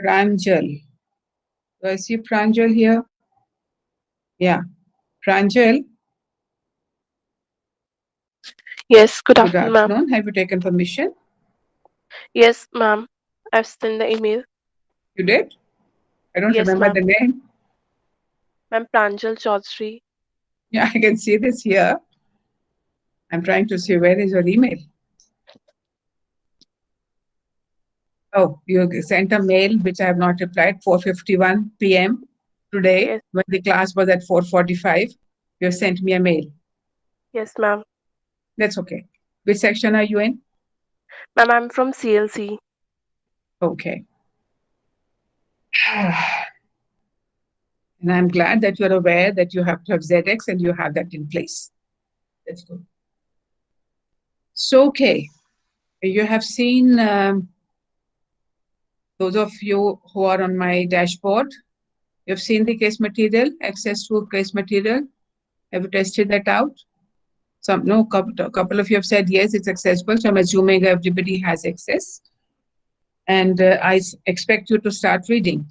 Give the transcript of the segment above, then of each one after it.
Pranjal. Do I see Pranjal here? Yeah. Pranjal, Yes, good good afternoon, ma'am. afternoon. Have you taken permission? Yes, ma'am. I've sent the email. You did? I don't Yes, remember ma'am. the name. Ma'am Pranjal Chaudhary. Yeah, I can see this here. I'm trying to see where is your email. Oh, you sent a mail which I have not replied, 4:51 p.m. today Yes, when the class was at 4:45. You have sent me a mail. yes, ma'am. That's okay. Which section are you in? Ma'am, I'm from CLC. Okay. And I'm glad that you're aware that you have to have ZX and you have that in place. That's good. So, okay. You have seen those of you who are on my dashboard, you've seen the case material, access to case material. Have you tested that out? Some no, couple of you have said yes, it's accessible. So I'm assuming everybody has access, and expect you to start reading.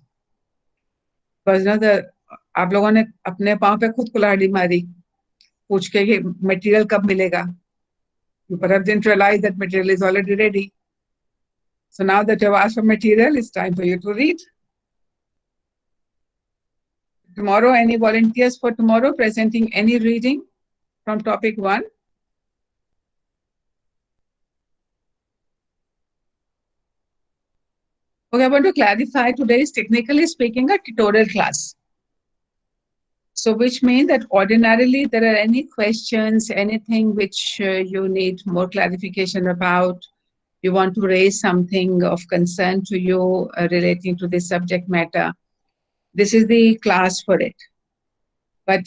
Because now the आप लोगों ने अपने पाँव पे खुद कुल्हाड़ी मारी पूछ के कि मटेरियल कब मिलेगा. You perhaps didn't realize that material is already ready. So now that you've asked for material, it's time for you to read. Tomorrow, any volunteers for tomorrow presenting any reading from topic 1? Okay, I want to clarify today is technically speaking a tutorial class. So which means that ordinarily there are any questions, anything which you need more clarification about, you want to raise something of concern to you relating to the subject matter, this is the class for it. But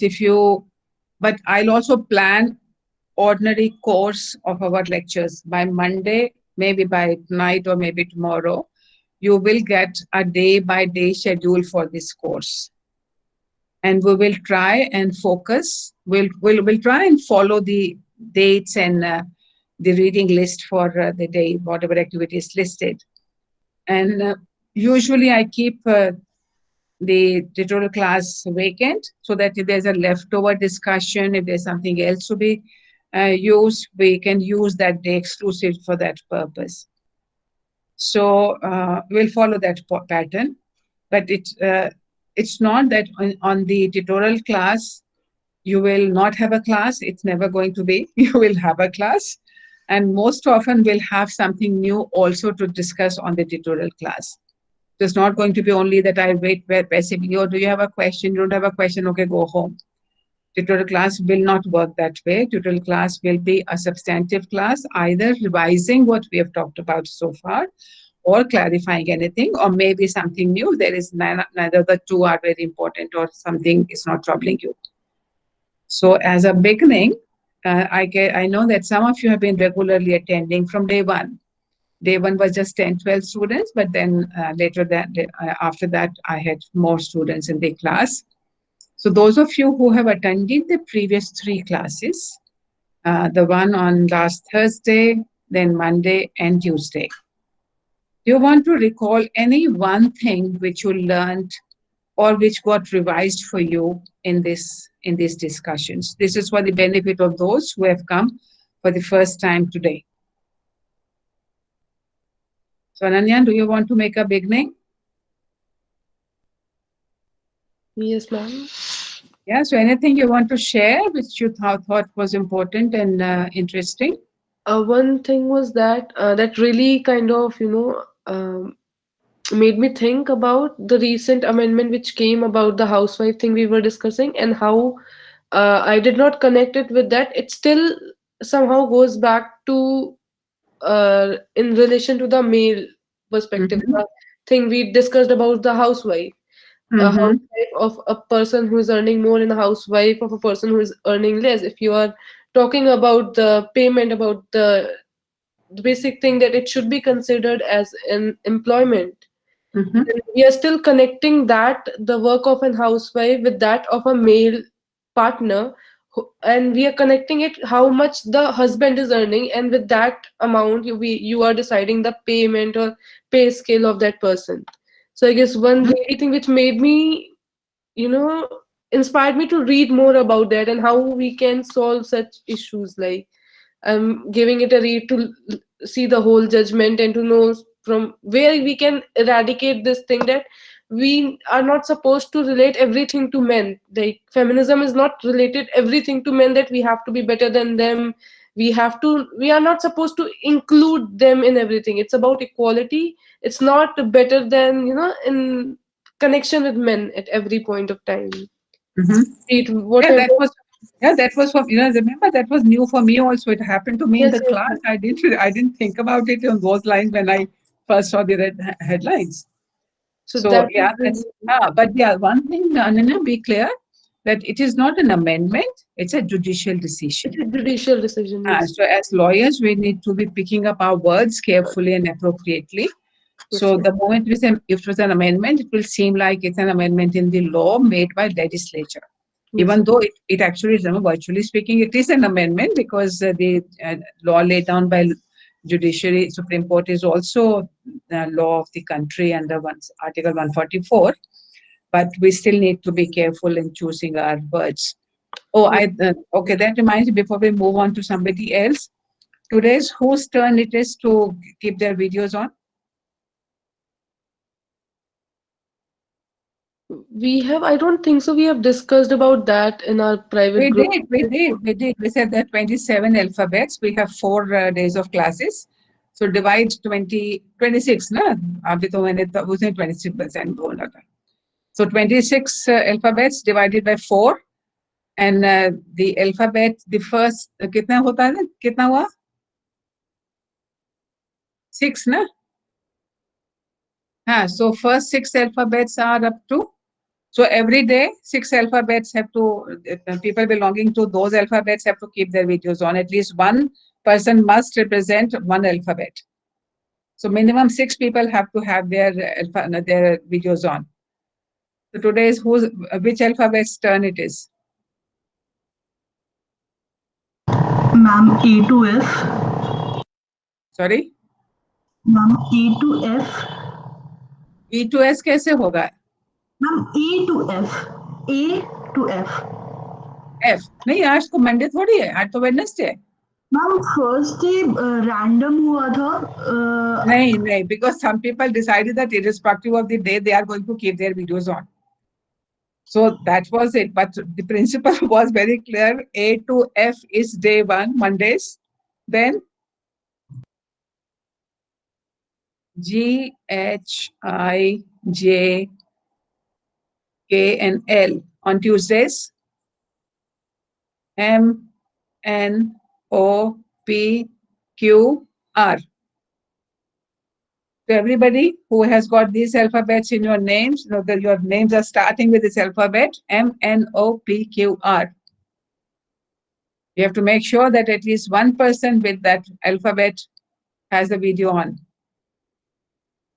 I'll also plan ordinary course of our lectures by Monday, maybe by tonight or maybe tomorrow. You will get a day by day schedule for this course. And we will try and focus, we'll try and follow the dates and the reading list for the day, whatever activity is listed. And usually I keep the tutorial class vacant so that if there's a leftover discussion, if there's something else to be used, we can use that day exclusive for that purpose. So we'll follow that pattern, but it's not that on the tutorial class you will not have a class. It's never going to be. You will have a class, and most often we'll have something new also to discuss on the tutorial class. It's not going to be only that I wait passively, or do you have a question? You don't have a question, okay, go home. Tutorial class will not work that way. Tutorial class will be a substantive class, either revising what we have talked about so far, or clarifying anything, or maybe something new. There is neither the two are very important, or something is not troubling you. So, as a beginning, I know that some of you have been regularly attending from day one. Day one was just 10, 12 students, but then after that, I had more students in the class. So those of you who have attended the previous 3 classes, the one on last Thursday, then Monday and Tuesday, do you want to recall any one thing which you learned or which got revised for you in these discussions? This is for the benefit of those who have come for the first time today. So Ananya, do you want to make a beginning? Yes, ma'am. Yeah, so anything you want to share which you thought was important and interesting? One thing was that that really kind of made me think about the recent amendment which came about the housewife thing we were discussing, and how I did not connect it with that. It still somehow goes back to in relation to the male perspective, Mm-hmm. the thing we discussed about the housewife. A Mm-hmm. housewife of a person who is earning more and a housewife of a person who is earning less. If you are talking about the payment, about the basic thing that it should be considered as an employment, Mm-hmm. then we are still connecting that the work of an housewife with that of a male partner, and we are connecting it how much the husband is earning, and with that amount you are deciding the payment or pay scale of that person. So I guess one Mhm. really thing which made me, inspired me to read more about that and how we can solve such issues. Like I'm giving it a read to see the whole judgment and to know from where we can eradicate this thing that we are not supposed to relate everything to men. Like feminism is not related everything to men, that we have to be better than them. We are not supposed to include them in everything. It's about equality. It's not better than, in connection with men at every point of time. Mhm. It Yeah, whatever. that was for, remember, that was new for me also. It happened to me in Yes, the yes, class. yes. I didn't think about it on those lines when I first saw the headlines. So So that is yeah, the, but yeah, one thing, Ananya, be clear that it is not an amendment; it's a judicial it's decision. a judicial decision. Yes, So as lawyers, we need to be picking up our words carefully and appropriately. yes, So yes. the moment if it was an amendment, it will seem like it's an amendment in the law made by legislature. Yes, Even though it actually is, virtually speaking, it is an amendment because the law laid down by judiciary, Supreme Court is also the law of the country under Article 144. But we still need to be careful in choosing our words. Oh, yes. okay. That reminds me, before we move on to somebody else, today's whose turn it is to keep their videos on? We have. I don't think so. We have discussed about that in our private We group. did, we did, we did. We said that 27 alphabets. We have 4 days of classes. So divide 26, na? अभी तो मैंने उसने 26% बोला था. So 26 alphabets divided by 4, and the alphabet, the first कितना होता है? कितना हुआ? 6, na? So first 6 alphabets are up to. So every day, 6 alphabets have to, people belonging to those alphabets have to keep their videos on. At least one person must represent one alphabet. So minimum 6 people have to have their videos on. So today is which alphabet's turn it is? Ma'am, A to F. Sorry? Ma'am, A to F. E to S कैसे होगा? Ma'am, A to F. A to F. F. नहीं, आज तो Monday थोड़ी है, आज तो Wednesday है. मैम फर्स्ट डे रैंडम हुआ था नहीं, because some people decided that irrespective of the day, they are going to keep their videos on. So that was it. But the principle was very clear. A to F is day 1, Mondays. Then G, H, I, J, K, and L on Tuesdays. M, N, O, P, Q, R. So everybody who has got these alphabets in your names, your names are starting with this alphabet, M, N, O, P, Q, R. You have to make sure that at least one person with that alphabet has the video on.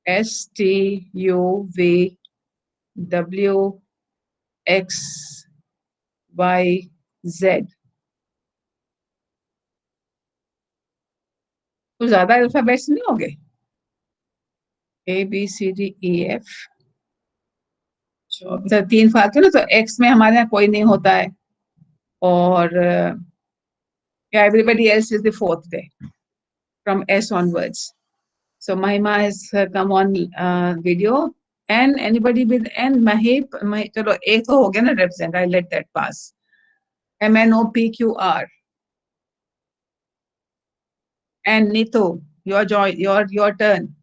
S, T, U, V, W, X, Y, Z. तो ज्यादा alphabets नहीं होंगे? A, B, C, D, E, F. तो 3 फालतू ना, तो X में हमारे यहाँ कोई नहीं होता है, और everybody else is the 4th day from S onwards. So Mahima has come on video, and anybody with N, Mahip, चलो A तो हो गया ना represent, I let that pass. M, N, O, P, Q, R. And Nitu, your turn.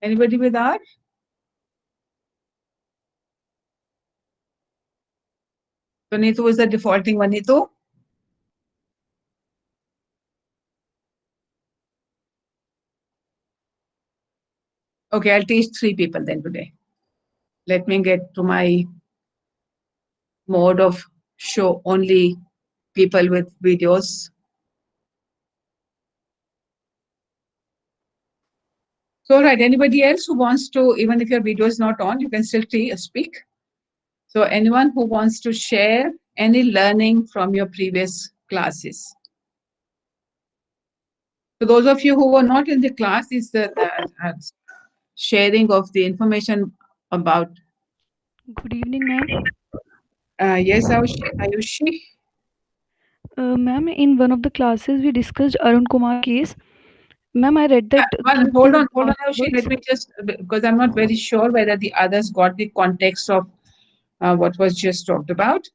Anybody with R? So Nitu is the defaulting one. Nitu? Okay, I'll teach 3 people then today. Let me get to my mode of show only people with videos. So, all right, anybody else who wants to, even if your video is not on, you can still speak. So anyone who wants to share any learning from your previous classes? So those of you who were not in the class, is the sharing of the information about. Good evening, ma'am. Yes, Ayushi. Ma'am, in one of the classes we discussed Arun Kumar case. Ma'am, I read that Hold on, Ayushi. afterwards. Let me just, because I'm not very sure whether the others got the context of what was just talked about.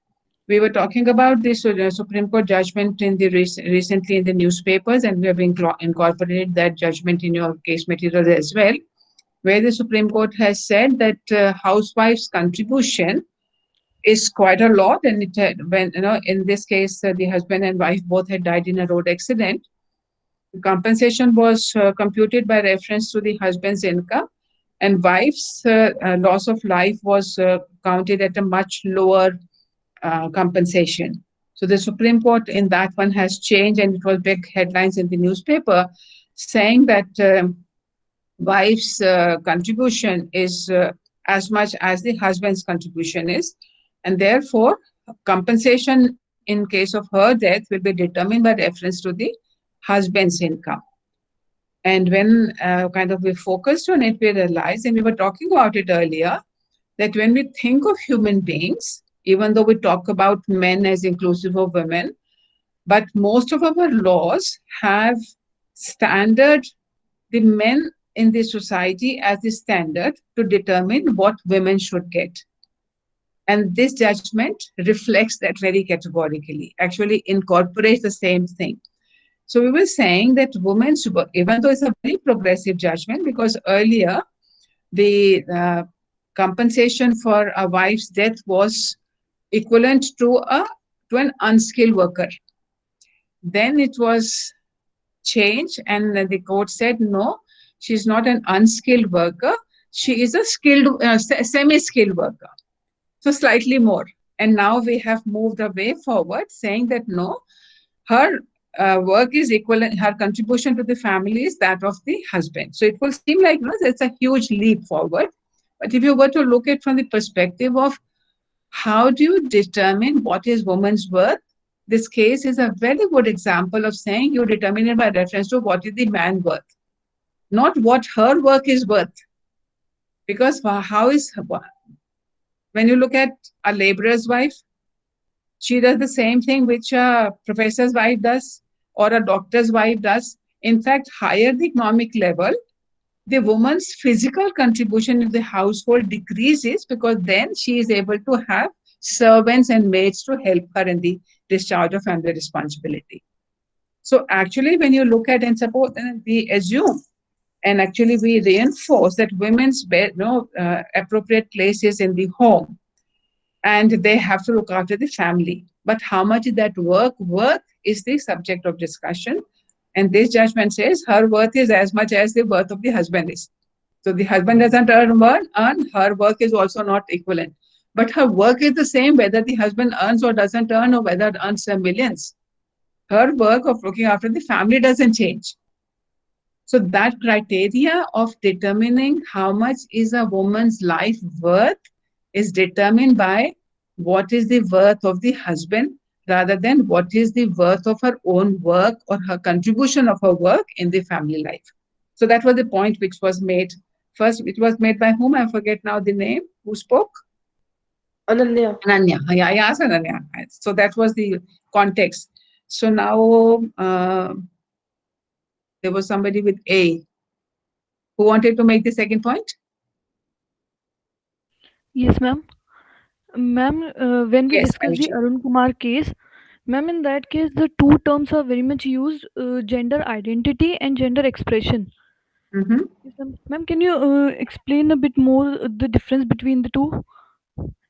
We were talking about this Supreme Court judgment in the recently in the newspapers, and we have incorporated that judgment in your case materials as well, where the Supreme Court has said that housewives' contribution is quite a lot, and it had, when in this case the husband and wife both had died in a road accident. The compensation was computed by reference to the husband's income, and wife's loss of life was counted at a much lower compensation. So the Supreme Court in that one has changed, and it was big headlines in the newspaper saying that wife's contribution is as much as the husband's contribution is, and therefore compensation in case of her death will be determined by reference to the husband's income. And when kind of we focused on it, we realized, and we were talking about it earlier, that when we think of human beings, even though we talk about men as inclusive of women, but most of our laws have standard the men in the society as the standard to determine what women should get. And this judgment reflects that very categorically, actually incorporates the same thing. So we were saying that women's work, even though it's a very progressive judgment, because earlier the compensation for a wife's death was equivalent to an unskilled worker. Then it was changed, and the court said no, she's not an unskilled worker. She is a skilled, semi-skilled worker. So slightly more. And now we have moved away forward, saying that no, her work is equivalent, her contribution to the family is that of the husband. So it will seem like it's a huge leap forward. But if you were to look at from the perspective of how do you determine what is woman's worth, this case is a very good example of saying you determine it by reference to what is the man worth, not what her work is worth. Because how is when you look at a laborer's wife, she does the same thing which a professor's wife does or a doctor's wife does. In fact, higher the economic level, the woman's physical contribution in the household decreases, because then she is able to have servants and maids to help her in the discharge of family responsibility. So actually, when you look at and suppose we assume, and actually we reinforce that women's appropriate places in the home, and they have to look after the family. But how much is that work worth is the subject of discussion. And this judgment says her worth is as much as the worth of the husband is. So the husband doesn't earn, her work is also not equivalent. But her work is the same whether the husband earns or doesn't earn, or whether it earns millions. Her work of looking after the family doesn't change. So that criteria of determining how much is a woman's life worth is determined by what is the worth of the husband, rather than what is the worth of her own work or her contribution of her work in the family life. So that was the point which was made. First, it was made by whom? I forget now the name. Who spoke? Ananya. Ananya. Yeah, I asked Ananya. So that was the context. So now there was somebody with A who wanted to make the second point. Yes, ma'am. Ma'am, when we Yes, discussed the Ayushi. Arun Kumar case, ma'am, in that case, the two terms are very much used: gender identity and gender expression. Mm-hmm. Yes, ma'am, can you explain a bit more the difference between the two?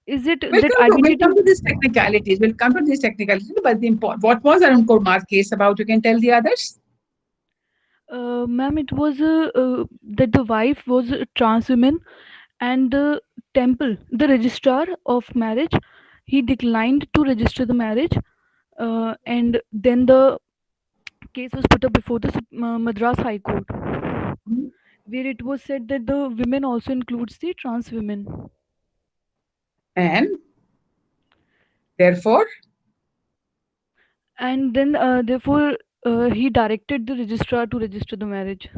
Is it We'll that we'll come identity? to these technicalities. We'll come to these technicalities. But what was Arun Kumar case about? You can tell the others. Ma'am, it was that the wife was a trans woman, and the temple, the registrar of marriage, he declined to register the marriage, and then the case was put up before the Madras High Court, where it was said that the women also includes the trans women. And Therefore, And then, therefore, he directed the registrar to register the marriage.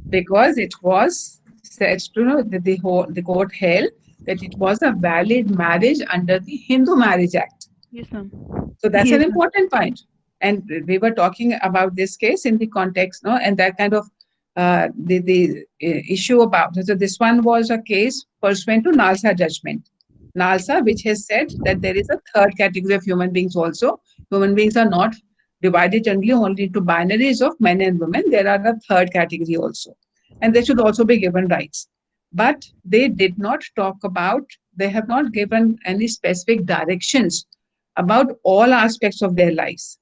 because it was said to know that the court held that it was a valid marriage under the Hindu Marriage Act. Yes, ma'am. So that's Yes, an ma'am. important point. And we were talking about this case in the context, no, and that kind of the issue about. So this one was a case pursuant to Nalsa judgment. Nalsa, which has said that there is a third category of human beings also. Human beings are not divided generally only into binaries of men and women. There are a third category also. And they should also be given rights. But they did not talk about, they have not given any specific directions about all aspects of their lives.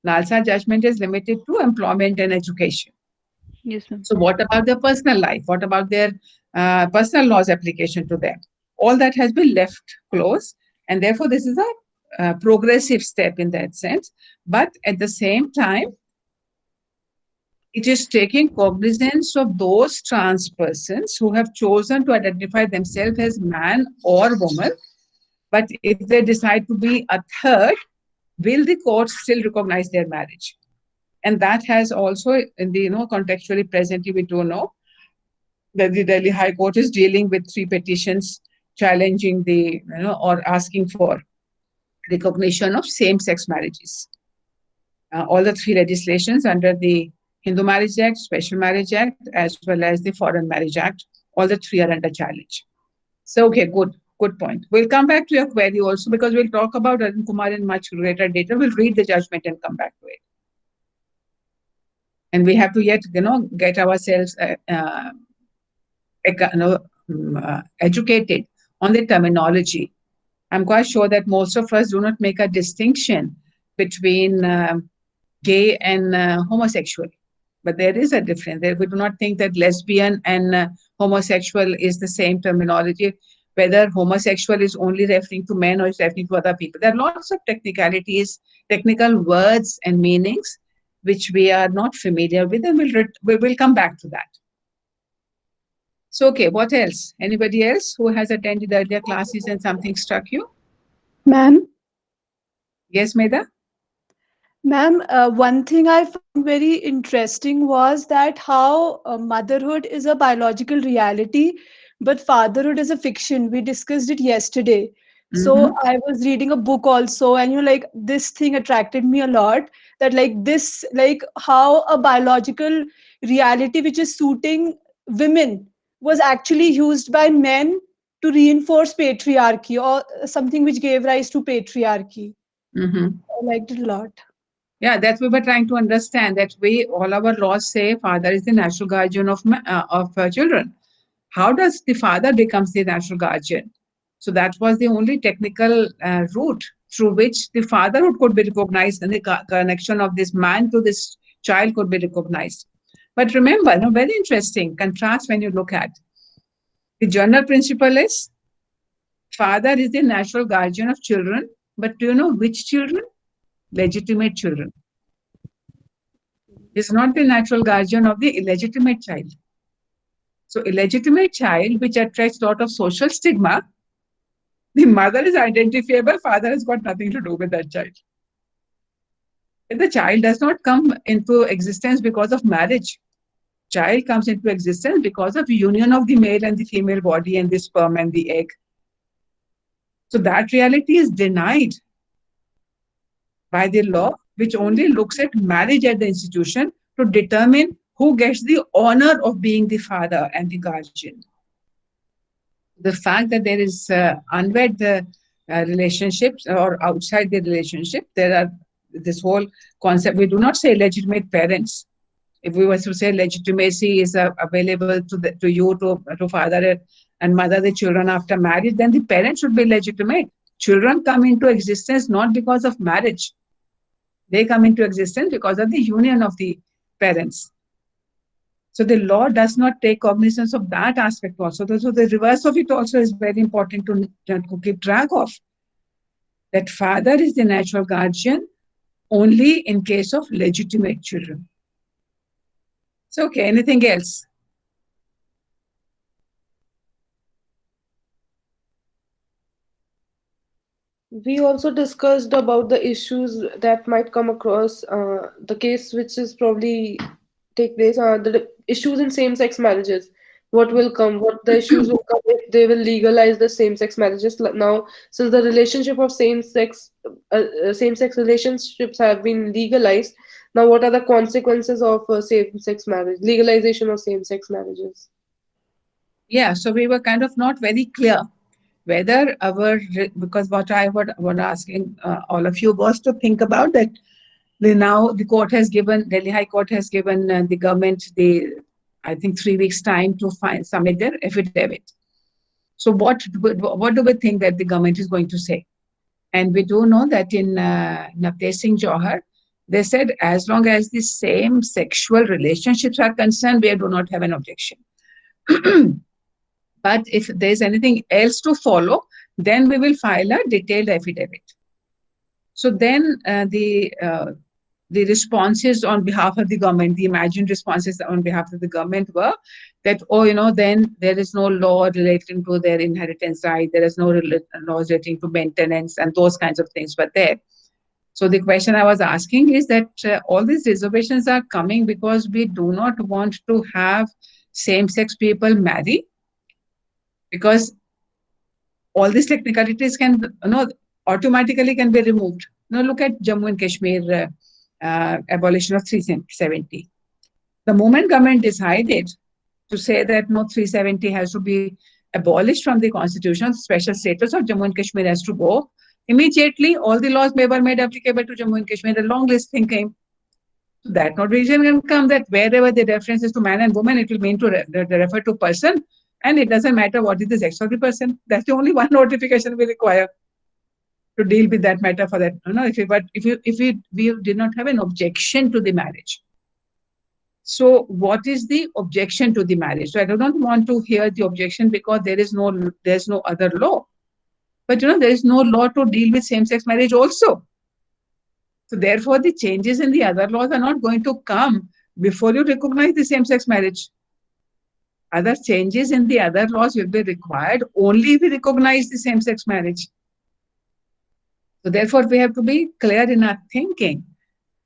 Nalsa judgment is limited to employment and education. Yes, ma'am. So, what about their personal life? What about their personal laws application to them? All that has been left closed, and therefore, this is a progressive step in that sense. But at the same time, it is taking cognizance of those trans persons who have chosen to identify themselves as man or woman. But if they decide to be a third, will the court still recognize their marriage? And that has also, in the contextually presently, we do know that the Delhi High Court is dealing with 3 petitions challenging the or asking for recognition of same-sex marriages. All the 3 legislations under the Hindu Marriage Act, Special Marriage Act, as well as the Foreign Marriage Act, all the 3 are under challenge. So, okay, good point. We'll come back to your query also because we'll talk about Arun Kumar in much greater detail. We'll read the judgment and come back to it. And we have to yet, get ourselves educated on the terminology. I'm quite sure that most of us do not make a distinction between gay and homosexual. But there is a difference. We do not think that lesbian and homosexual is the same terminology, whether homosexual is only referring to men or is referring to other people. There are lots of technicalities, technical words and meanings which we are not familiar with, and we will come back to that. So, okay, what else? Anybody else who has attended earlier classes and something struck you? Ma'am, Yes, Meda? ma'am, one thing I found very interesting was that how motherhood is a biological reality, but fatherhood is a fiction. We discussed it yesterday. So Mm-hmm. I was reading a book also, and like this thing attracted me a lot. That like this, like how a biological reality which is suiting women was actually used by men to reinforce patriarchy or something which gave rise to patriarchy. Mm-hmm. I liked it a lot. Yeah, that we were trying to understand that all our laws say father is the natural guardian of children. How does the father becomes the natural guardian? So that was the only technical route through which the fatherhood could be recognized and the connection of this man to this child could be recognized. But remember, very interesting contrast when you look at the general principle is father is the natural guardian of children, but do you know which children? Legitimate children. Is not the natural guardian of the illegitimate child. So illegitimate child, which attracts a lot of social stigma, the mother is identifiable, father has got nothing to do with that child. And the child does not come into existence because of marriage. Child comes into existence because of union of the male and the female body and the sperm and the egg. So that reality is denied by the law, which only looks at marriage as the institution to determine who gets the honor of being the father and the guardian. The fact that there is unwed relationships or outside the relationship, there are this whole concept. We do not say legitimate parents. If we were to say legitimacy is available to you, to father and mother the children after marriage, then the parents should be legitimate. Children come into existence not because of marriage. They come into existence because of the union of the parents. So the law does not take cognizance of that aspect also. So the reverse of it also is very important to keep track of. That father is the natural guardian only in case of legitimate children. So, okay, anything else? We also discussed about the issues that might come across the case which is probably take place, the issues in same-sex marriages. What will come, what the issues will come if they will legalize the same-sex marriages. Now, since the relationship of same-sex relationships have been legalized, now what are the consequences of same-sex marriage, legalization of same-sex marriages? Yeah, so we were kind of not very clear whether because what I was asking all of you was to think about that now the court has given, Delhi High Court has given the government I think 3 weeks time to submit their affidavit. So what do we think that the government is going to say? And we do know that in Navtej Singh Johar, they said as long as the same sexual relationships are concerned, we do not have an objection. But if there's anything else to follow, then we will file a detailed affidavit. So then the responses on behalf of the government, the imagined responses on behalf of the government were that, then there is no law relating to their inheritance right, there is no laws relating to maintenance, and those kinds of things were there. So the question I was asking is that all these reservations are coming because we do not want to have same-sex people marry, because all these technicalities can, automatically can be removed. Now look at Jammu and Kashmir abolition of 370. The moment government decided to say that no, 370 has to be abolished from the constitution, special status of Jammu and Kashmir has to go, immediately all the laws were made applicable to Jammu and Kashmir. A long list thing came. So that notification can come that wherever the reference is to man and woman, it will mean to refer to person, and it doesn't matter what is the sex of the person. That's the only one notification we require to deal with that matter for that. If we did not have an objection to the marriage. So what is the objection to the marriage? So I do not want to hear the objection because there's no other law. But there is no law to deal with same-sex marriage also. So therefore, the changes in the other laws are not going to come before you recognize the same-sex marriage. Other changes in the other laws will be required only if we recognize the same-sex marriage. So therefore, we have to be clear in our thinking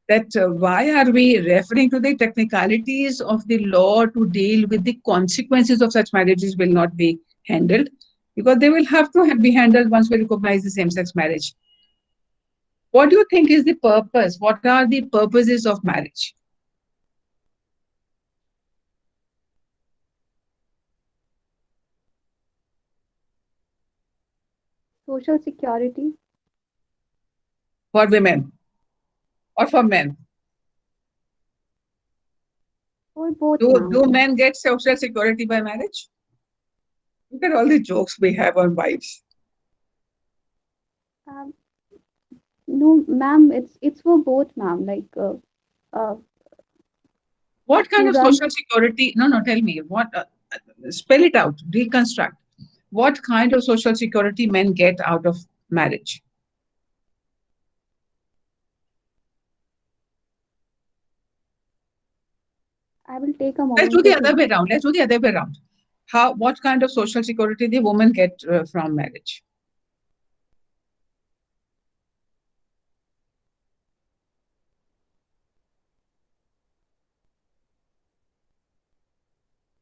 that why are we referring to the technicalities of the law to deal with the consequences of such marriages will not be handled, because they will have to be handled once we recognize the same-sex marriage. What do you think is the purpose? What are the purposes of marriage? Social security. For women or for men? For both. Do men get social security by marriage? Look at all the jokes we have on wives. No, ma'am, it's for both, ma'am. Like, what kind of social security? No, tell me. What? Spell it out. Reconstruct. What kind of social security men get out of marriage? I will take a moment. Let's do the other way around. What kind of social security the woman get from marriage?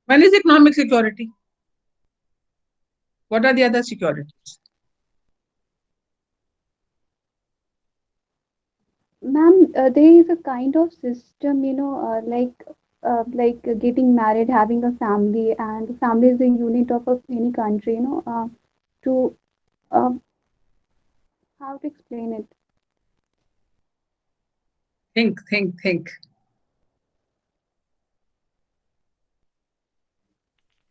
One is economic security. What are the other securities? Ma'am, there is a kind of system, like getting married, having a family, and the family is the unit of any country, to how to explain it? Think.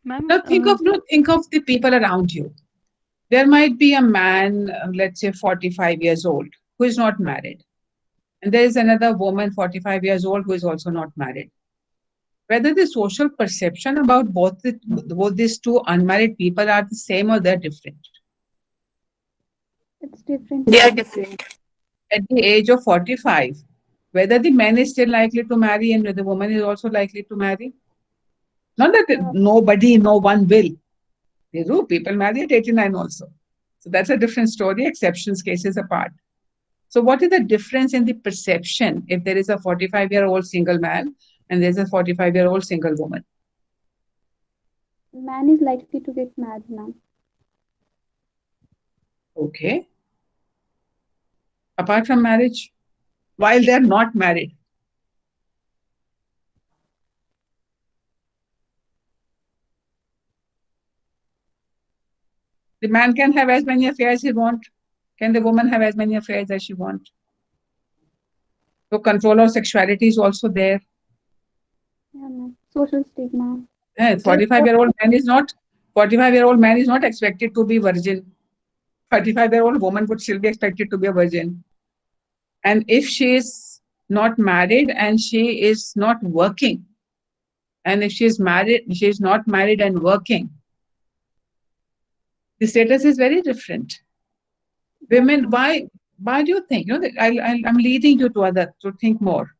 Ma'am, Now think of the people around you. There might be a man, let's say 45 years old, who is not married. And there is another woman, 45 years old, who is also not married. Whether the social perception about both these two unmarried people are the same or they're different. It's different. They are different. At the age of 45, whether the man is still likely to marry and the woman is also likely to marry. Not that no one will. They do. People marry at 89 also. So that's a different story, exceptions, cases apart. So what is the difference in the perception if there is a 45-year-old single man and there's a 45-year-old single woman? Man is likely to get married now. Okay. Apart from marriage, while they're not married. The man can have as many affairs he wants. Can the woman have as many affairs as she wants? So control of sexuality is also there. Yeah, ma'am. Social stigma. 45-year-old man is not 45-year-old man is not expected to be virgin. 45-year-old woman would still be expected to be a virgin. And if she is not married and she is not working, and if she is married, she is not married and working, the status is very different. Women, why do you think? You know, I'm leading you to think more.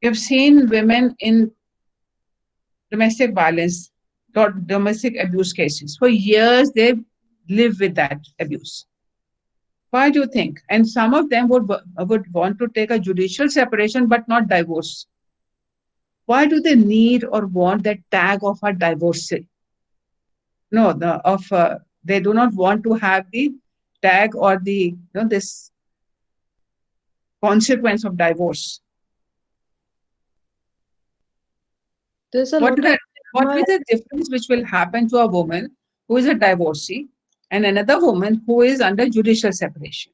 You've seen women in domestic violence, domestic abuse cases. For years, they live with that abuse. Why do you think? And some of them would want to take a judicial separation, but not divorce. Why do they need or want that tag of a divorcee? No, they do not want to have the tag or this consequence of divorce. There's a What lot of is the difference which will happen to a woman who is a divorcee and another woman who is under judicial separation?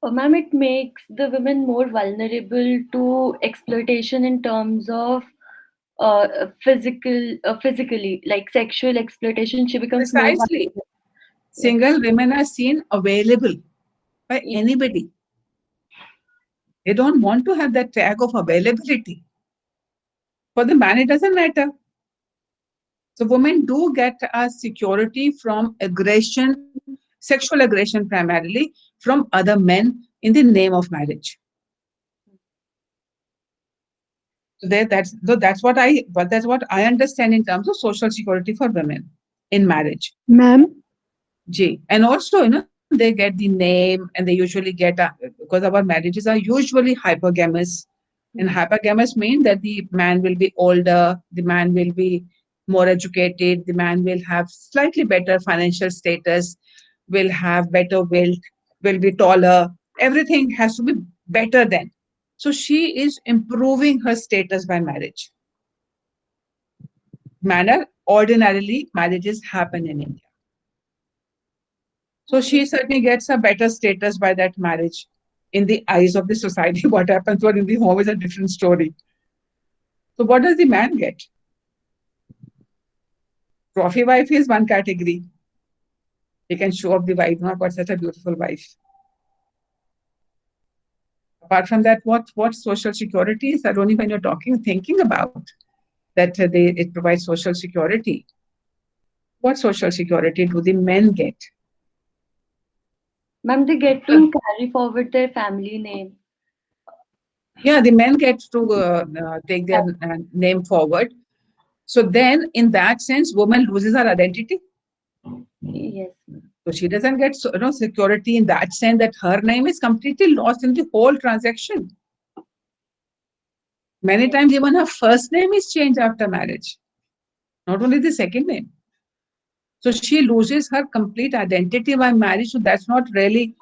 Ma'am, it makes the women more vulnerable to exploitation in terms of physically, like sexual exploitation. She becomes more Precisely. vulnerable. Single women are seen available by Yes. anybody. They don't want to have that tag of availability. For the man, it doesn't matter. So women do get a security from aggression, sexual aggression primarily, from other men in the name of marriage. So that's what I understand in terms of social security for women in marriage. Ma'am, G. And also, they get the name and they usually get because our marriages are usually hypergamous. And hypergamous means that the man will be older, the man will be more educated, the man will have slightly better financial status, will have better wealth, will be taller. Everything has to be better than. So she is improving her status by marriage. Manner ordinarily marriages happen in India. So she certainly gets a better status by that marriage in the eyes of the society. What happens to her in the home is a different story. So what does the man get? Trophy wife is one category. He can show off the wife. I've got such a beautiful wife. Apart from that, what social security is that only when you're thinking about that it provides social security. What social security do the men get? Ma'am, they get to carry forward their family name. Yeah, the men get to take their name forward. So then, in that sense, woman loses her identity. Yes. So she doesn't get security in that sense that her name is completely lost in the whole transaction. Many times, even her first name is changed after marriage, not only the second name. So she loses her complete identity by marriage. So that's not really,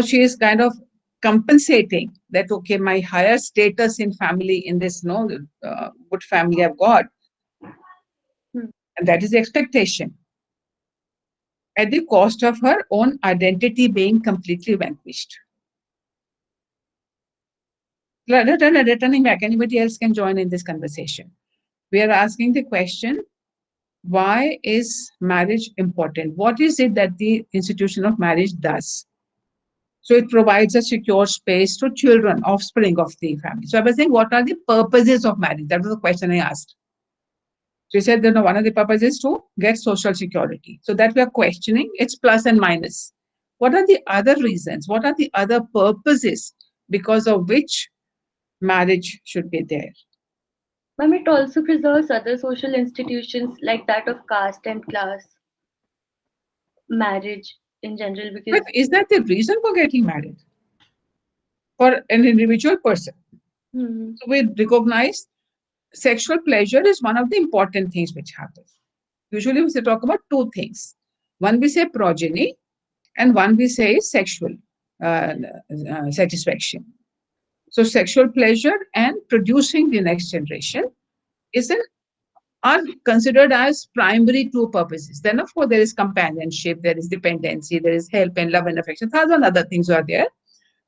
she is kind of compensating that, okay, my higher status in family, in this good family I've got. And that is the expectation at the cost of her own identity being completely vanquished. Returning back, anybody else can join in this conversation. We are asking the question, why is marriage important? What is it that the institution of marriage does? So it provides a secure space to children, offspring of the family. So I was saying, what are the purposes of marriage? That was the question I asked. So he said that one of the purposes is to get social security. So that we are questioning, it's plus and minus. What are the other reasons? What are the other purposes because of which marriage should be there? Ma'am, it also preserves other social institutions like that of caste and class. marriage in general because But is that the reason for getting married? For an individual person. Mhm. So we recognize sexual pleasure is one of the important things which happen. Usually we talk about two things. One we say progeny, and one we say is sexual satisfaction. So sexual pleasure and producing the next generation is an are considered as primary two purposes. Then, of course, there is companionship, there is dependency, there is help and love and affection. Thousand other things are there.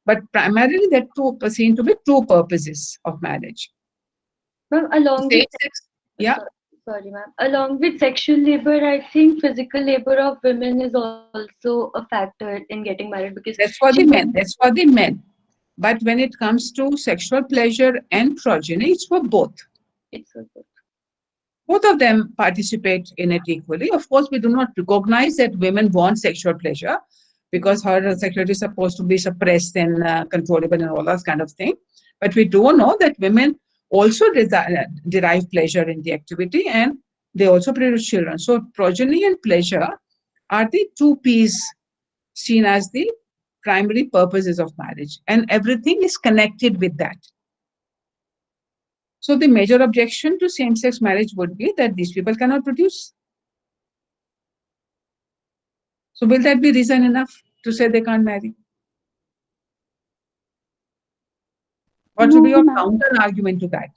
But primarily, that two are seen to be two purposes of marriage. Ma'am, along Same with sex, yeah, sorry, ma'am. Along with sexual labor, I think physical labor of women is also a factor in getting married because that's for she the men. That's for the men. But when it comes to sexual pleasure and progeny, it's for both. it's a good. Both of them participate in it equally. Of course, we do not recognize that women want sexual pleasure because her sexuality is supposed to be suppressed and controllable and all that kind of thing. But we do know that women also derive pleasure in the activity and they also produce children. So progeny and pleasure are the two P's seen as the primary purposes of marriage, and everything is connected with that. So the major objection to same-sex marriage would be that these people cannot produce. So will that be reason enough to say they can't marry? What would be No, your ma'am. counter argument to that?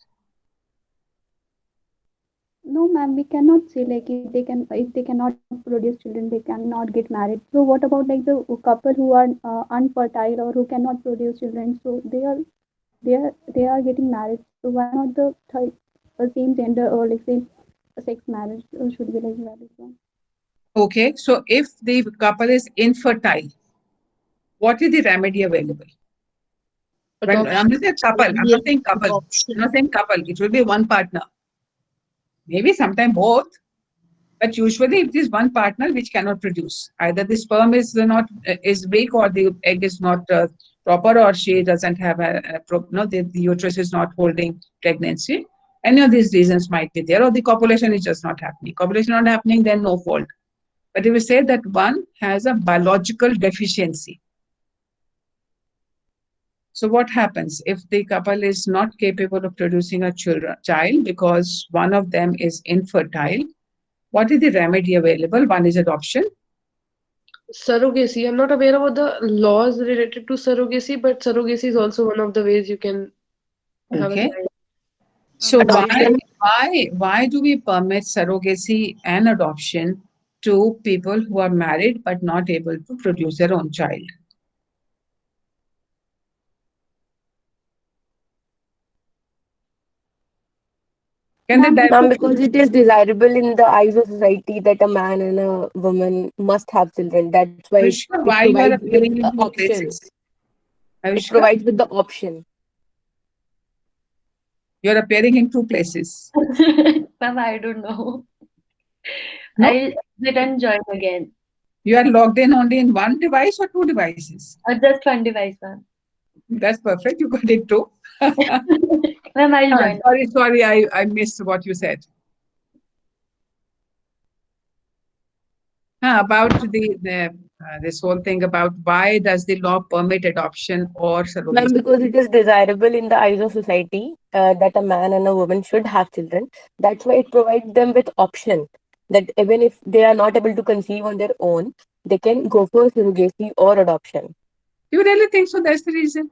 No, ma'am, we cannot say like if they cannot produce children, they cannot get married. So what about like the couple who are unfertile or who cannot produce children? So they are getting married. So why not the same gender or like same sex marriage should be like valid one? Okay, so if the couple is infertile, what is the remedy available? When I'm Adoption. saying couple, I'm not saying couple. I'm not saying couple. It will be one partner. Maybe sometime both, but usually it is one partner which cannot produce. Either the sperm is not is weak, or the egg is not proper, or she doesn't have the uterus is not holding pregnancy. Any of these reasons might be there, or the copulation is just not happening. Copulation not happening, then no fault. But if we say that one has a biological deficiency, so what happens if the couple is not capable of producing a child because one of them is infertile? What is the remedy available? One is adoption. Surrogacy. I'm not aware about the laws related to surrogacy, but surrogacy is also one of the ways you can have a Okay. child. So Adoption. why do we permit surrogacy and adoption to people who are married but not able to produce their own child? Can they Ma'am, Ma'am, divorce? because it is desirable in the eyes of society that a man and a woman must have children. That's why Avishka, it why you are provides with appearing an in two option. places? It Avishka, provides with the option. you are appearing in two places. Ma'am, I don't know. No, I'll exit and join again. you are logged in only in one device or two devices. Just one device, ma'am. That's perfect. You got it too. Ma'am, I'll join. Sorry, I missed what you said. About this whole thing about why does the law permit adoption or Ma'am, surrogacy? because it is desirable in the eyes of society that a man and a woman should have children. That's why it provides them with option that even if they are not able to conceive on their own, they can go for surrogacy or adoption. You really think so? That's the reason.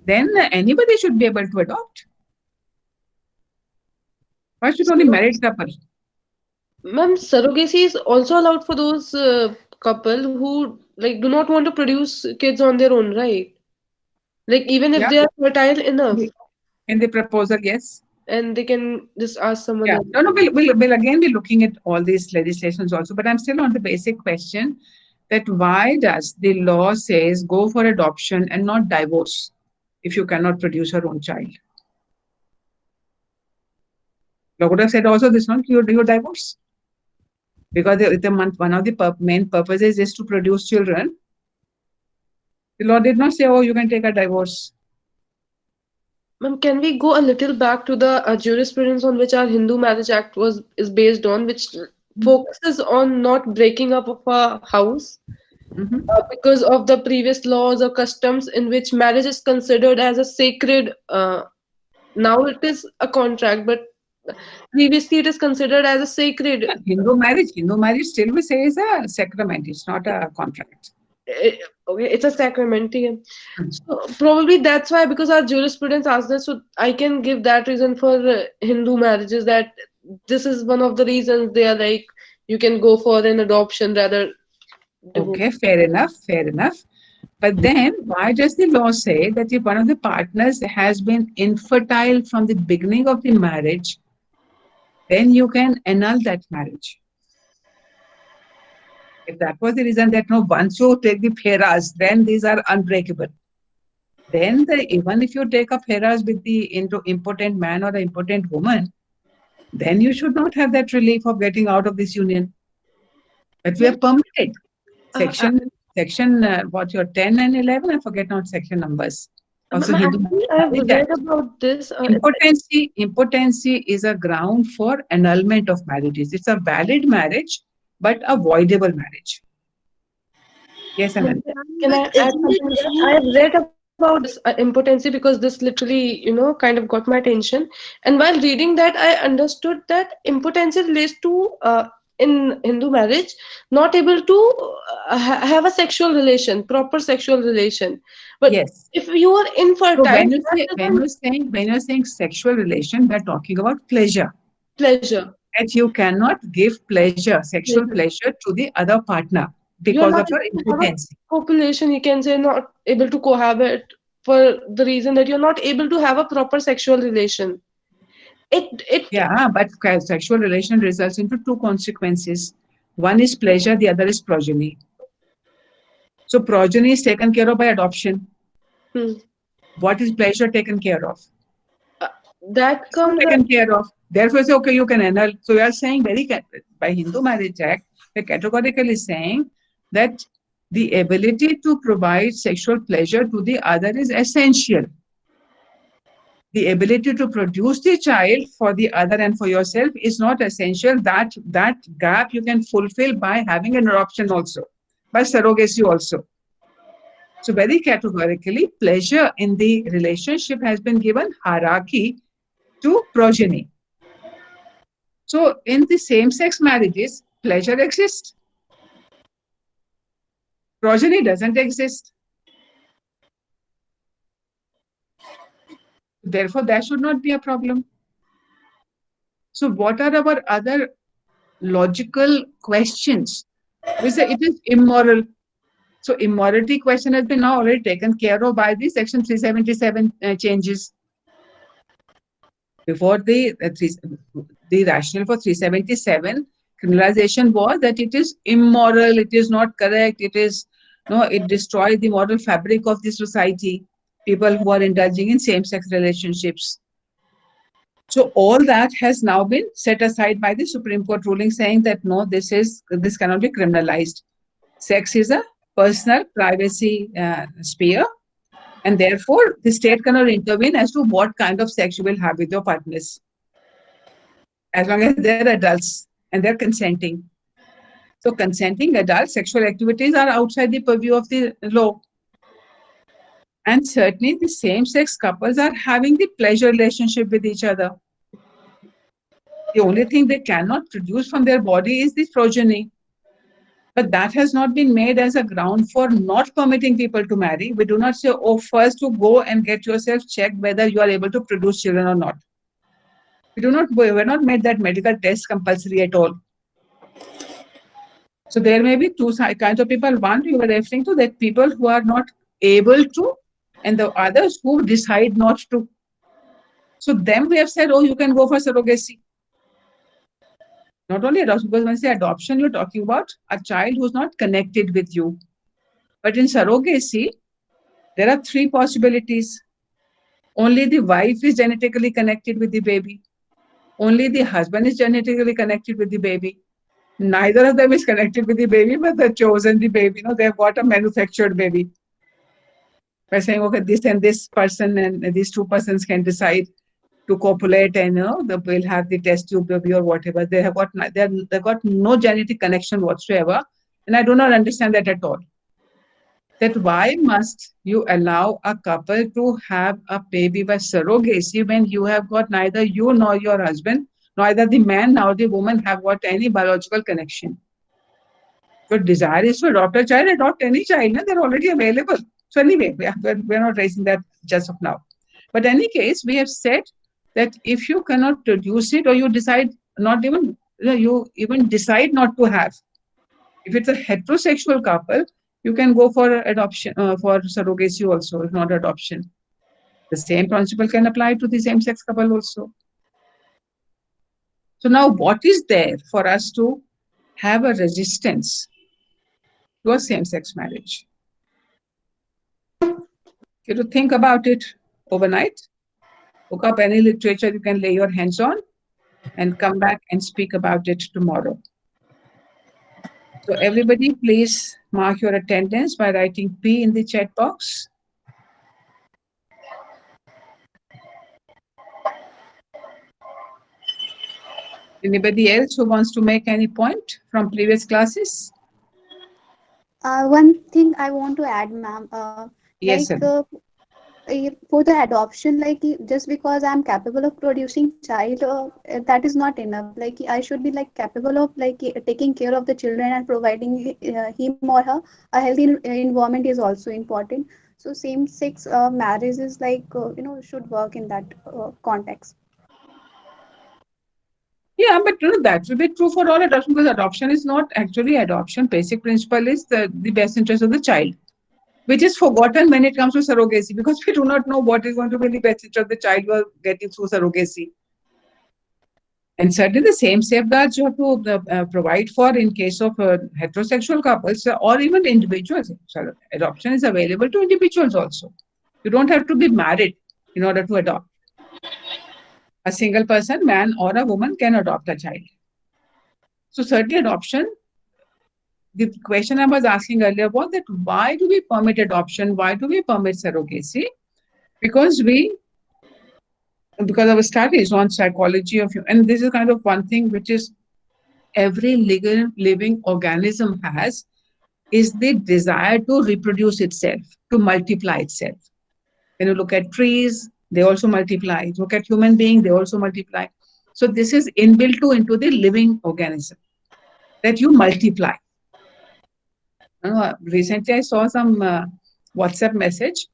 Then anybody should be able to adopt. Why should only married couple? Ma'am, surrogacy is also allowed for those couple who like do not want to produce kids on their own, right? Like even if Yeah, they are fertile enough in the proposal, yes. and they can just ask someone Yeah, else. no, we'll again be looking at all these legislations also, but I'm still on the basic question that why does the law says go for adoption and not divorce if you cannot produce your own child? Law would have said also this one, you divorce. Because one of the main purposes is to produce children. The law did not say, oh, you can take a divorce. Ma'am, can we go a little back to the jurisprudence on which our Hindu Marriage Act is based on, which focuses on not breaking up of a house Mhm. because of the previous laws or customs in which marriage is considered as a sacred. Now it is a contract, but previously it is considered as a sacred. Hindu marriage still we say is a sacrament. It's not a contract. Okay, it's a sacrament. Yeah. Mm. So probably that's why, because our jurisprudence asks us, so I can give that reason for Hindu marriages, that this is one of the reasons they are like, you can go for an adoption rather divorce. Okay, fair enough, fair enough. But then, why does the law say that if one of the partners has been infertile from the beginning of the marriage, then you can annul that marriage? If that was the reason that no, once you take the pheras, then these are unbreakable. Then even if you take a pheras with the impotent man or the impotent woman, then you should not have that relief of getting out of this union. But we Yeah. have permitted. Uh, uh, Section what your 10 and 11, I forget not section numbers. Also, Hindu Actually, I've marriage read act. about this. Impotency is a ground for annulment of marriages. It's a valid marriage, but a voidable marriage. Yes, Anand. Can I But add isn't it something to that? true? I've read about this impotency because this literally, kind of got my attention. And while reading that, I understood that impotency relates to, in Hindu marriage, not able to have a sexual relation, proper sexual relation. But Yes. if you are So infertile, that when you're saying sexual relation, we're talking about pleasure. pleasure. That you cannot give pleasure, sexual pleasure to the other partner You're because not of your able to have a impotency. population, you can say, not able to cohabit for the reason that you're not able to have a proper sexual relation. It Yeah, but sexual relation results into two consequences. One is pleasure, the other is progeny. So progeny is taken care of by adoption. hmm, What is pleasure taken care of? uh, that It's not comes taken care of. Therefore, say, okay, you can annul. So you are saying by Hindu Marriage Act, we're categorically saying that the ability to provide sexual pleasure to the other is essential. The ability to produce the child for the other and for yourself is not essential. That gap you can fulfill by having an adoption also, by surrogacy also. So very categorically, pleasure in the relationship has been given hierarchy to progeny. So in the same-sex marriages, pleasure exists. Progeny doesn't exist. Therefore, that should not be a problem. So what are our other logical questions? We say it is immoral. So immorality question has been now already taken care of by the Section 377 changes. Before the rationale for 377 criminalization was that it is immoral, it is not correct, it destroys the moral fabric of the society, people who are indulging in same-sex relationships. So all that has now been set aside by the Supreme Court ruling saying that no, this cannot be criminalized. Sex is a personal privacy sphere, and therefore the state cannot intervene as to what kind of sex you will have with your partners, as long as they're adults and they're consenting. So consenting adult sexual activities are outside the purview of the law. And certainly the same-sex couples are having the pleasure relationship with each other. The only thing they cannot produce from their body is the progeny. But that has not been made as a ground for not permitting people to marry. We do not say, oh, first to go and get yourself checked whether you are able to produce children or not. We're not made that medical test compulsory at all. So there may be two kinds of people. One, you were referring to that people who are not able to, and the others who decide not to. So them we have said, oh, you can go for surrogacy. Not only adoption, because when you say adoption, you're talking about a child who's not connected with you. But in surrogacy, there are three possibilities. Only the wife is genetically connected with the baby. Only the husband is genetically connected with the baby. Neither of them is connected with the baby, but they've chosen the baby. They've got a manufactured baby. By saying, okay, this and this person and these two persons can decide. to copulate, and they'll have the test tube baby or whatever. They've got no genetic connection whatsoever, and I do not understand that at all. That why must you allow a couple to have a baby by surrogacy when you have got neither you nor your husband, neither the man nor the woman have got any biological connection? Your desire is to adopt a child, adopt any child, and they're already available. So anyway, we're not raising that just of now. But in any case, we have said that if you cannot produce it, or you decide not even, you even decide not to have, if it's a heterosexual couple, you can go for adoption, for surrogacy also, if not adoption. The same principle can apply to the same-sex couple also. So now what is there for us to have a resistance to a same-sex marriage? You have to think about it overnight. Look up any literature you can lay your hands on and come back and speak about it tomorrow. So everybody, please mark your attendance by writing P in the chat box. Anybody else who wants to make any point from previous classes? One thing I want to add, ma'am, Yes, like sir. for the adoption, like just because I'm capable of producing child, that is not enough. Like I should be like capable of like taking care of the children and providing him or her a healthy environment is also important. So same-sex marriage is like should work in that context. Yeah, but that will be true for all adoption, because adoption is not actually adoption. Basic principle is the best interest of the child, which is forgotten when it comes to surrogacy, because we do not know what is going to be the best interest of the child we are getting through surrogacy. And certainly the same safeguards you have to provide for in case of heterosexual couples or even individuals. So adoption is available to individuals also. You don't have to be married in order to adopt. A single person, man or a woman, can adopt a child. So certainly adoption, the question I was asking earlier was that why do we permit adoption? Why do we permit surrogacy? Because our studies on psychology of, and this is kind of one thing which is every living organism has, is the desire to reproduce itself, to multiply itself. When you look at trees, they also multiply. Look at human beings, they also multiply. So this is inbuilt into the living organism, that you multiply. Recently, I saw some WhatsApp message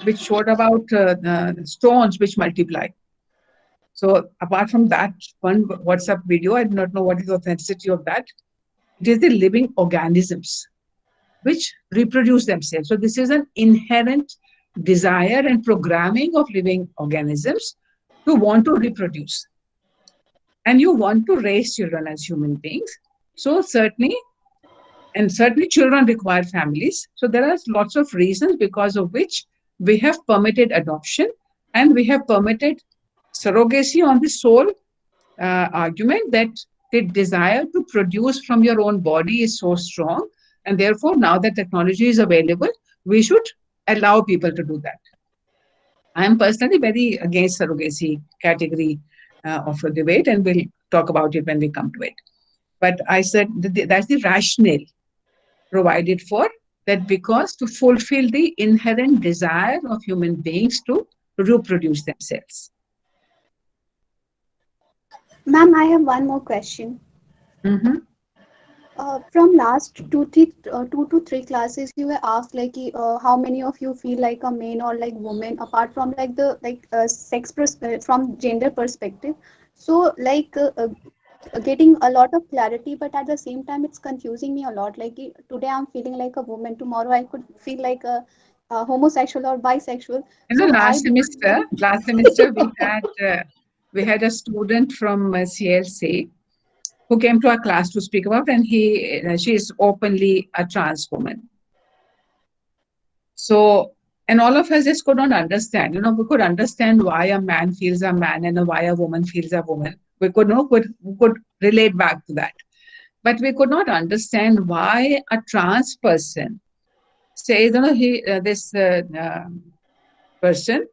which showed about stones which multiply. So apart from that one WhatsApp video, I do not know what is the authenticity of that. It is the living organisms which reproduce themselves. So this is an inherent desire and programming of living organisms to want to reproduce. And you want to raise children as human beings. So certainly children require families. So there are lots of reasons because of which we have permitted adoption and we have permitted surrogacy on the sole argument that the desire to produce from your own body is so strong. And therefore, now that technology is available, we should allow people to do that. I am personally very against surrogacy category of a debate, and we'll talk about it when we come to it. But I said that's the rationale provided for, that because to fulfill the inherent desire of human beings to reproduce themselves. Ma'am, I have one more question. Mm-hmm. From last two to three classes, you were asked like how many of you feel like a man or like woman, apart from like the from gender perspective. So like getting a lot of clarity, but at the same time it's confusing me a lot. Like today I'm feeling like a woman, tomorrow I could feel like a homosexual or bisexual. You know, So last semester we had a student from CLC who came to our class to speak about, and she is openly a trans woman. So, and all of us just could not understand. We could understand why a man feels a man and why a woman feels a woman. We could relate back to that, but we could not understand why a trans person says, this person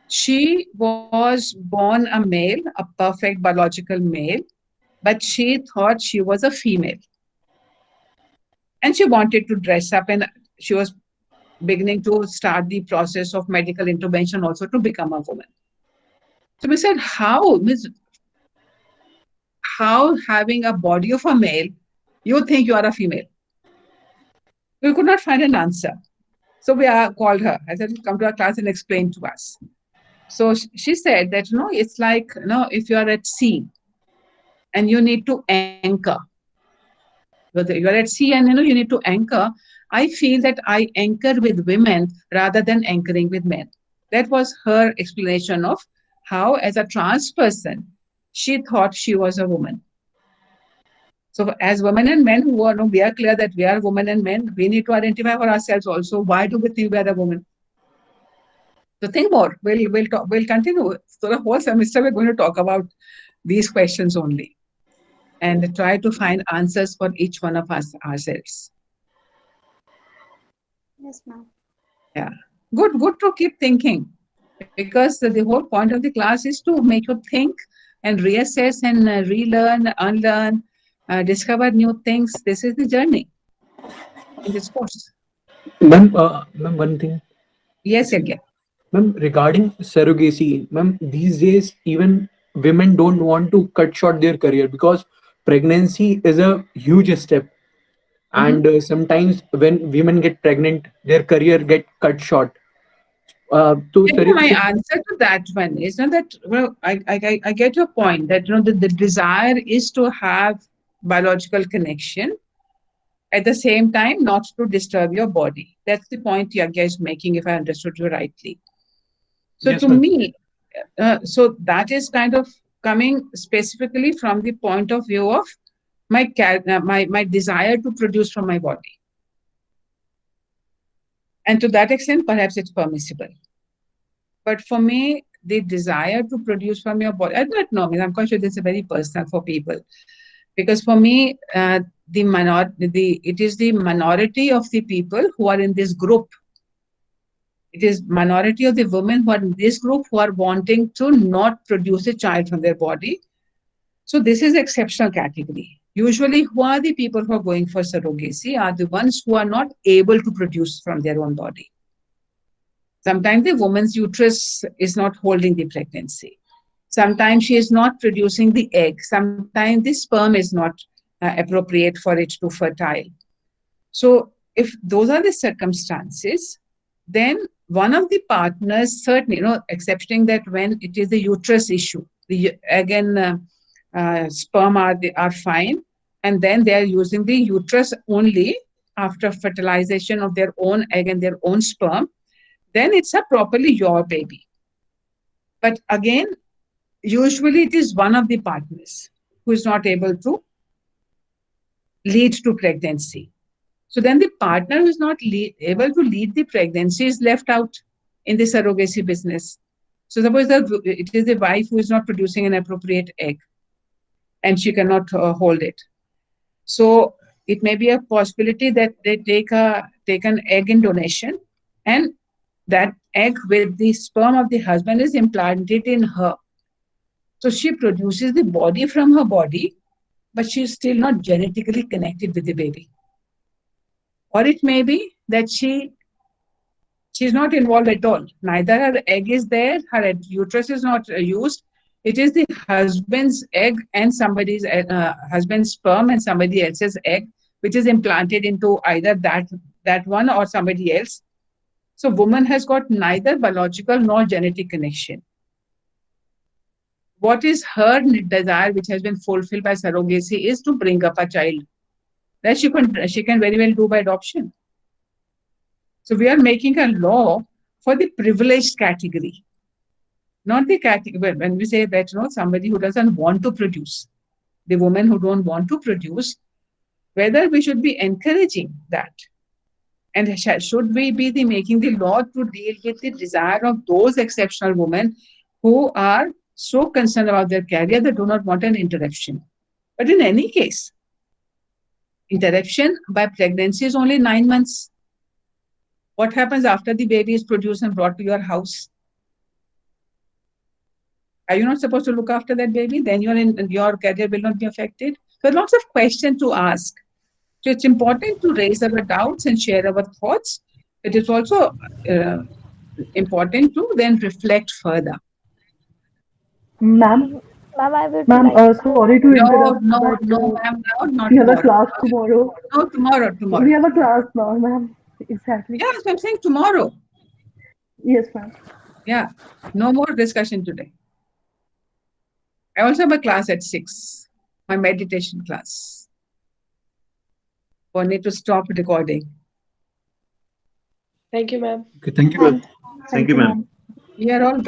She was born a male, a perfect biological male, but she thought she was a female. And she wanted to dress up, and she was beginning to start the process of medical intervention also to become a woman. So we said, how having a body of a male, you think you are a female? We could not find an answer. So we called her. I said, come to our class and explain to us. So she said that, it's like, if you are at sea and you need to anchor, whether you're at sea and, you need to anchor. I feel that I anchor with women rather than anchoring with men. That was her explanation of how, as a trans person, she thought she was a woman. So as women and men who are, we are clear that we are women and men, we need to identify for ourselves also. Why do we think we are a woman? So think more. We'll continue. So the whole semester we're going to talk about these questions only and try to find answers for each one of us ourselves. Yes, ma'am. Yeah. Good to keep thinking, because the whole point of the class is to make you think and reassess and relearn, unlearn, discover new things. This is the journey in this course. Ma'am, one thing. Yes, again. Ma'am, regarding surrogacy, ma'am, these days even women don't want to cut short their career because pregnancy is a huge step. And sometimes when women get pregnant, their career get cut short. My answer to that one is not that, well, I get your point that, the desire is to have biological connection, at the same time not to disturb your body. That's the point Yagya is making, if I understood you rightly. So Yes, to ma'am. me, so that is kind of coming specifically from the point of view of my desire to produce from my body. And to that extent, perhaps it's permissible. But for me, the desire to produce from your body, I don't know, I'm quite sure this is very personal for people. Because for me, it is the minority of the people who are in this group. It is minority of the women who are in this group who are wanting to not produce a child from their body. So this is exceptional category. Usually, who are the people who are going for surrogacy are the ones who are not able to produce from their own body. Sometimes the woman's uterus is not holding the pregnancy. Sometimes she is not producing the egg. Sometimes the sperm is not appropriate for it to fertile. So if those are the circumstances, then one of the partners, certainly, excepting that when it is the uterus issue, sperm are fine, and then they are using the uterus only after fertilization of their own egg and their own sperm, then it's a properly your baby. But again, usually it is one of the partners who is not able to lead to pregnancy. So then the partner who is not able to lead the pregnancy is left out in the surrogacy business. So suppose that it is the wife who is not producing an appropriate egg and she cannot hold it. So it may be a possibility that they take an egg in donation, and that egg with the sperm of the husband is implanted in her. So she produces the body from her body, but she is still not genetically connected with the baby. Or it may be that she's not involved at all. Neither her egg is there, her uterus is not used. It is the husband's egg and somebody's husband's sperm and somebody else's egg, which is implanted into either that one or somebody else. So woman has got neither biological nor genetic connection. What is her desire, which has been fulfilled by surrogacy, is to bring up a child that she can very well do by adoption. So we are making a law for the privileged category, not the category. When we say that, somebody who doesn't want to produce, the women who don't want to produce, whether we should be encouraging that, and should we be making the law to deal with the desire of those exceptional women who are so concerned about their career they do not want an interruption. But in any case, interruption by pregnancy is only 9 months. What happens after the baby is produced and brought to your house? Are you not supposed to look after that baby? Then your career will not be affected. There are lots of questions to ask. So it's important to raise our doubts and share our thoughts. It is also important to then reflect further. Ma'am, Ma'am, I would ma'am, like. sorry to No, interrupt, no, but no, ma'am, no, not we have a tomorrow. class tomorrow. No, tomorrow, We tomorrow. have a class now, ma'am. Exactly. Yeah, so I'm saying tomorrow. Yes, ma'am. Yeah, no more discussion today. I also have a class at 6, my meditation class. I need to stop recording. Thank you, ma'am. Okay, thank you, ma'am. Thank you, ma'am. We are all